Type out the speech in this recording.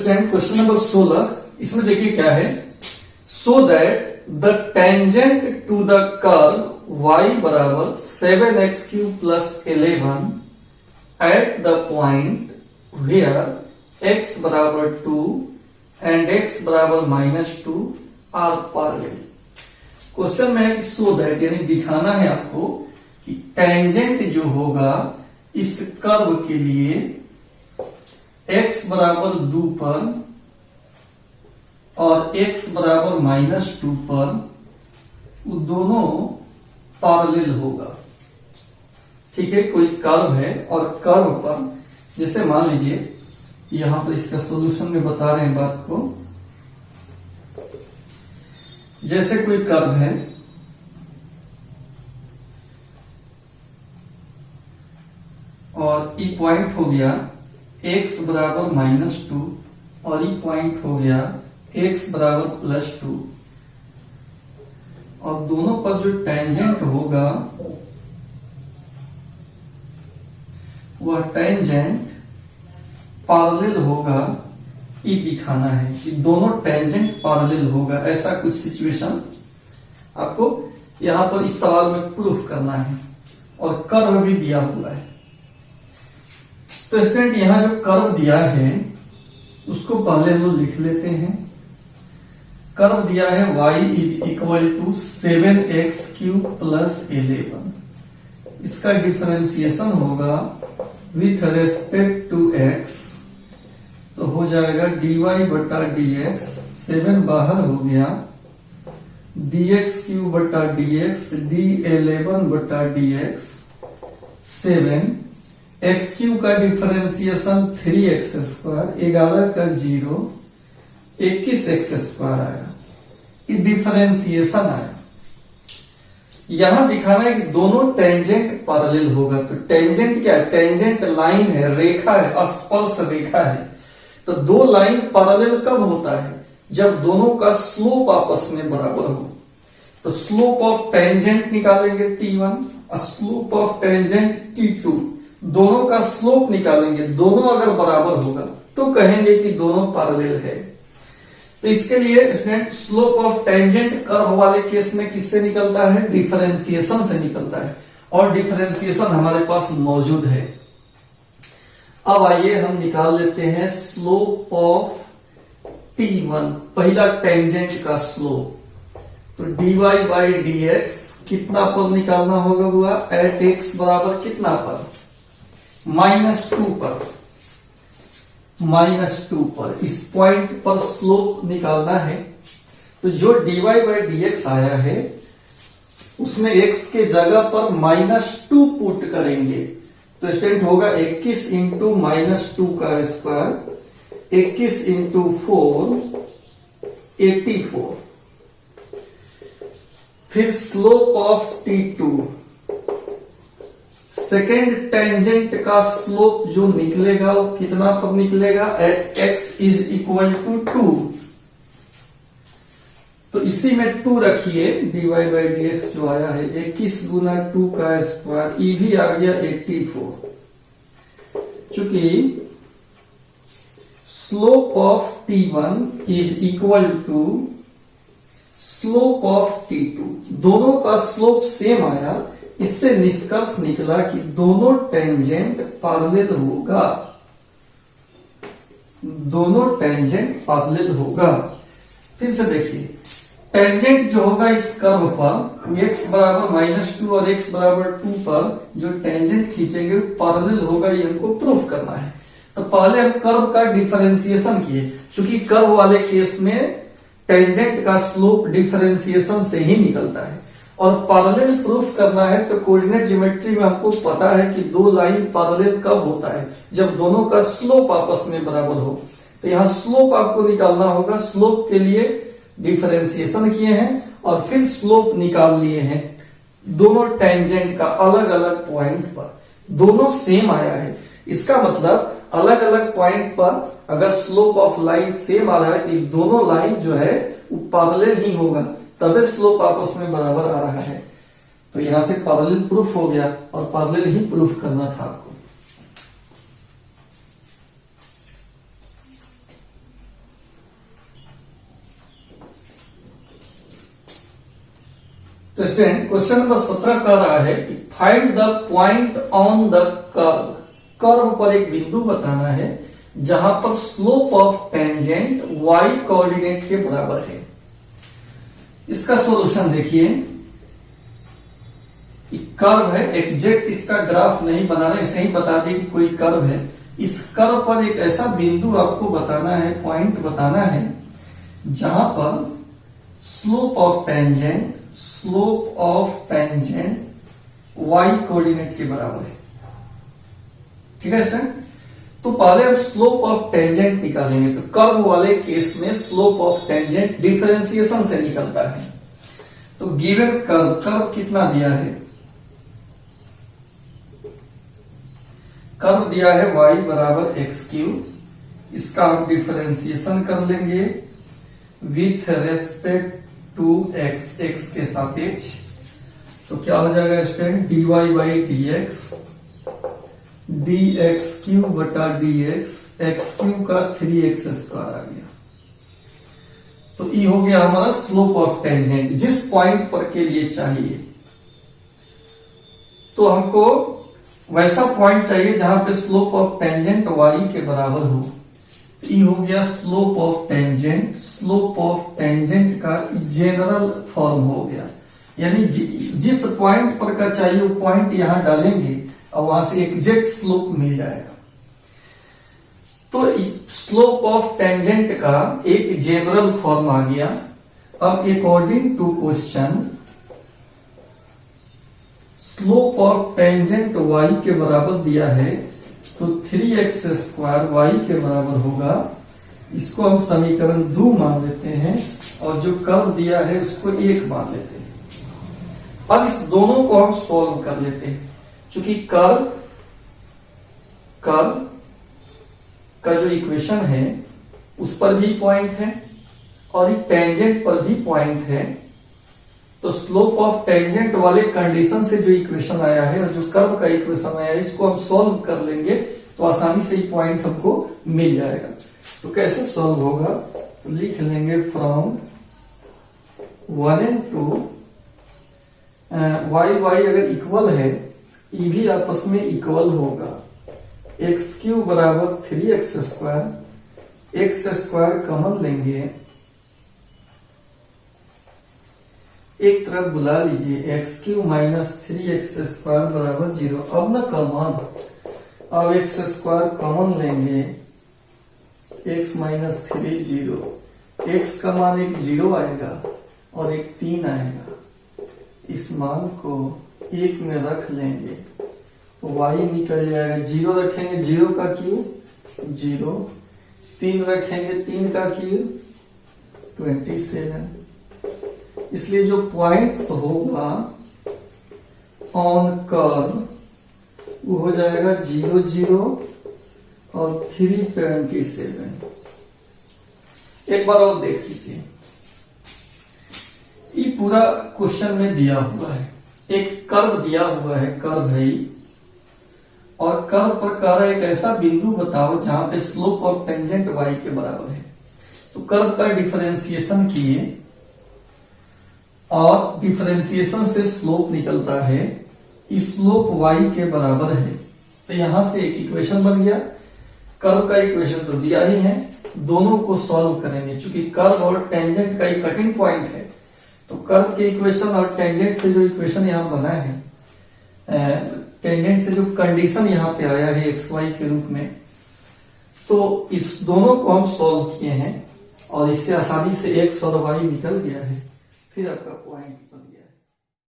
Question number 16, इसमें देखिए क्या है। So that the tangent to the curve y बराबर 7x³ plus 11 at the point where x बराबर 2 एंड x बराबर -2 आर पैरेलल। क्वेश्चन में है कि सो दैट यानी दिखाना है आपको कि टेंजेंट जो होगा इस कर्व के लिए x बराबर 2 पर और x बराबर -2 पर वो दोनों पैरेलल होगा। ठीक है, कोई कर्व है और कर्व पर जैसे मान लीजिए यहां पर इसका सॉल्यूशन में बता रहे हैं बात को। जैसे कोई कर्व है और ई पॉइंट हो गया x बराबर -2 और ई पॉइंट हो गया x बराबर +2 और दोनों पर जो टेंजेंट होगा वह टेंजेंट पैरेलल होगा। ये दिखाना है कि दोनों टेंजेंट पैरेलल होगा, ऐसा कुछ सिचुएशन आपको यहां पर इस सवाल में प्रूफ करना है और कर्व भी दिया हुआ है। तो स्टूडेंट यहां जो कर्व दिया है उसको पहले हम लोग लिख लेते हैं। कर्व दिया है y = 7x³ प्लस 11। इसका डिफरेंशिएशन होगा विथ रेस्पेक्ट टू x, तो हो जाएगा dy/dx, 7 बाहर हो गया, dx3/dx, d11/dx, 7 x³ का डिफरेंशिएशन 3x², 11 का 0, 21x² आएगा। ये डिफरेंशिएशन आया। यहां दिखाना है कि दोनों टेंजेंट पैरेलल होगा। तो टेंजेंट क्या है? टेंजेंट लाइन है, रेखा है, स्पर्श रेखा है। तो दो लाइन पैरेलल कब होता है? जब दोनों का स्लोप आपस में बराबर हो। तो स्लोप ऑफ टेंजेंट निकालेंगे t1 और स्लोप ऑफ टेंजेंट t2, दोनों का स्लोप निकालेंगे, दोनों अगर बराबर होगा तो कहेंगे कि दोनों पैरेलल है। तो इसके लिए student slope of tangent curve वाले केस में किससे निकलता है? डिफरेंशिएशन से निकलता है, और डिफरेंशिएशन हमारे पास मौजूद है। अब आइए हम निकाल लेते हैं स्लोप ऑफ t1, पहला टेंजेंट का स्लोप। तो dy/dx कितना पर निकालना होगा हुआ? एट x बराबर कितना पर? -2 पर। -2 पर इस पॉइंट पर स्लोप निकालना है। तो जो dy/dx आया है उसमें x के जगह पर -2 पुट करेंगे। तो स्टूडेंट होगा 21 इंटू -2 का स्क्वायर, 21 इंटू 4, 84। फिर slope of t2, second tangent का स्लोप जो निकलेगा वो कितना पर निकलेगा? At x = 2। तो इसी में 2 रखिए, dy/dx जो आया है 21 गुना 2 का स्क्वायर, ई भी आ गया 84। चूंकि slope of t1 = slope of t2, दोनों का स्लोप सेम आया, इससे निष्कर्ष निकला कि दोनों टेंजेंट पैरेलल होगा। दोनों टेंजेंट पैरेलल होगा। फिर से देखिए, टेंजेंट जो होगा इस कर्व पर x बराबर -2 और x बराबर 2 पर जो टेंजेंट खींचेंगे वो पैरेलल होगा, ये हमको प्रूफ करना है। तो पहले हम कर्व का डिफरेंशिएशन किए, क्योंकि कर्व वाले केस में टेंजेंट का स्लोप डिफरेंशिएशन से ही निकलता है। और पैरेलल प्रूफ करना है तो कोऑर्डिनेट ज्योमेट्री में हमको पता है कि दो लाइन पैरेलल कब होता है? जब दोनों का स्लोप आपस में बराबर हो। तो यहां स्लोप आपको निकालना होगा। स्लोप के लिए डिफरेंशिएशन किए हैं और फिर स्लोप निकाल लिए हैं दोनों टेंजेंट का अलग अलग पॉइंट पर। दोनों सेम आया है, इसका मतलब अलग अलग पॉइंट पर अगर स्लोप ऑफ लाइन सेम आ रहा है तो दोनों लाइन जो है वो पैरेलल ही होगा, तबे स्लोप आपस में बराबर आ रहा है। तो यहां से पैरेलल प्रूफ हो गया और पैरेलल ही प्रूफ करना था आपको। तो स्टूडेंट क्वेश्चन नंबर 17 कह रहा है कि find the point on the curve. Curve पर एक बिंदु बताना है जहां पर slope of tangent y coordinate के बराबर है। इसका सॉल्यूशन देखिए, कर्व है, एग्जैक्ट इसका ग्राफ नहीं बनाना, इसे ही बता दिए कि कोई कर्व है। इस कर्व पर एक ऐसा बिंदु आपको बताना है, पॉइंट बताना है जहां पर slope of tangent y coordinate के बराबर है। ठीक है स्टूडेंट, तो पहले हम स्लोप ऑफ टेंजेंट निकालेंगे। तो कर्व वाले केस में स्लोप ऑफ टेंजेंट डिफरेंशिएशन से निकलता है। तो गिवन कर्व कितना दिया है, कर्व दिया है y बराबर एक्स क्यूब। इसका हम डिफरेंशिएशन कर लेंगे विथ रेस्पेक्ट टू x के सापेक्ष। तो क्या हो जाएगा student, dy by dx cube बटा dx, एक्स क्यूब का 3x स्क्वायर आ गया। तो ये हो गया हमारा स्लोप ऑफ टेंजेंट जिस पॉइंट पर के लिए चाहिए। तो हमको वैसा पॉइंट चाहिए जहां पे स्लोप ऑफ टेंजेंट y के बराबर हो। ये हो गया slope of tangent. Slope of tangent का जनरल फॉर्म हो गया, यानी जिस पॉइंट पर का चाहिए वो पॉइंट यहां डालेंगे और वहां से एग्जैक्ट स्लोप मिल जाएगा। तो स्लोप ऑफ टेंजेंट का एक जनरल फॉर्म आ गया। अब according to question slope of tangent y के बराबर दिया है, तो 3x स्क्वायर y के बराबर होगा। इसको हम समीकरण 2 मान लेते हैं और जो कर्व दिया है उसको 1 मान लेते हैं। अब इस दोनों को हम सॉल्व कर लेते हैं। चूंकि कर्व का जो इक्वेशन है उस पर भी पॉइंट है और टेंजेंट पर भी पॉइंट है, तो स्लोप ऑफ टेंजेंट वाले कंडीशन से जो इक्वेशन आया है और जो कर्व का इक्वेशन आया है इसको हम सॉल्व कर लेंगे तो आसानी से ही पॉइंट हमको मिल जाएगा। तो कैसे सॉल्व होगा, तो लिख लेंगे फ्रॉम 1 and 2 y अगर इक्वल है, ये भी आपस में इक्वल होगा। एक्स क्यूब बराबर 3x square, x square common लेंगे, एक तरफ बुला लीजिए, x cube minus 3x square बराबर 0। अब ना कॉमन, अब एक्स स्क्वायर कॉमन लेंगे, x माइनस 3 0, एक्स का मान एक 0 आएगा और एक 3 आएगा। इस मान को 1 में रख लेंगे तो y निकल जाएगा, 0 रखेंगे 0 का क्यूब 0, 3 रखेंगे 3 का क्यूब 27। इसलिए जो पॉइंट्स होगा ऑन कर्व वो हो जाएगा 0 0 और 327। एक बार और देख लीजिए, ये पूरा क्वेश्चन में दिया हुआ है, एक कर्व दिया हुआ है, कर्व है और कर्व पर कह रहा है एक ऐसा बिंदु बताओ जहां पे स्लोप ऑफ टेंजेंट y के बराबर है। तो कर्व का डिफरेंशिएशन किए और डिफरेंशिएशन से स्लोप निकलता है, इस स्लोप y के बराबर है। तो यहां से एक इक्वेशन बन गया। कर्व का इक्वेशन तो दिया ही है, दोनों को सॉल्व करेंगे। चूंकि कर्व और टेंजेंट का एक कटिंग पॉइंट है, तो कर्व के इक्वेशन और टेंजेंट से जो इक्वेशन यहां बना है, टेंजेंट से जो कंडीशन यहां पे आया है xy के रूप में, तो इस दोनों को हम सॉल्व किए हैं और इससे आसानी से x और y निकल गया है। फिर आपका पॉइंट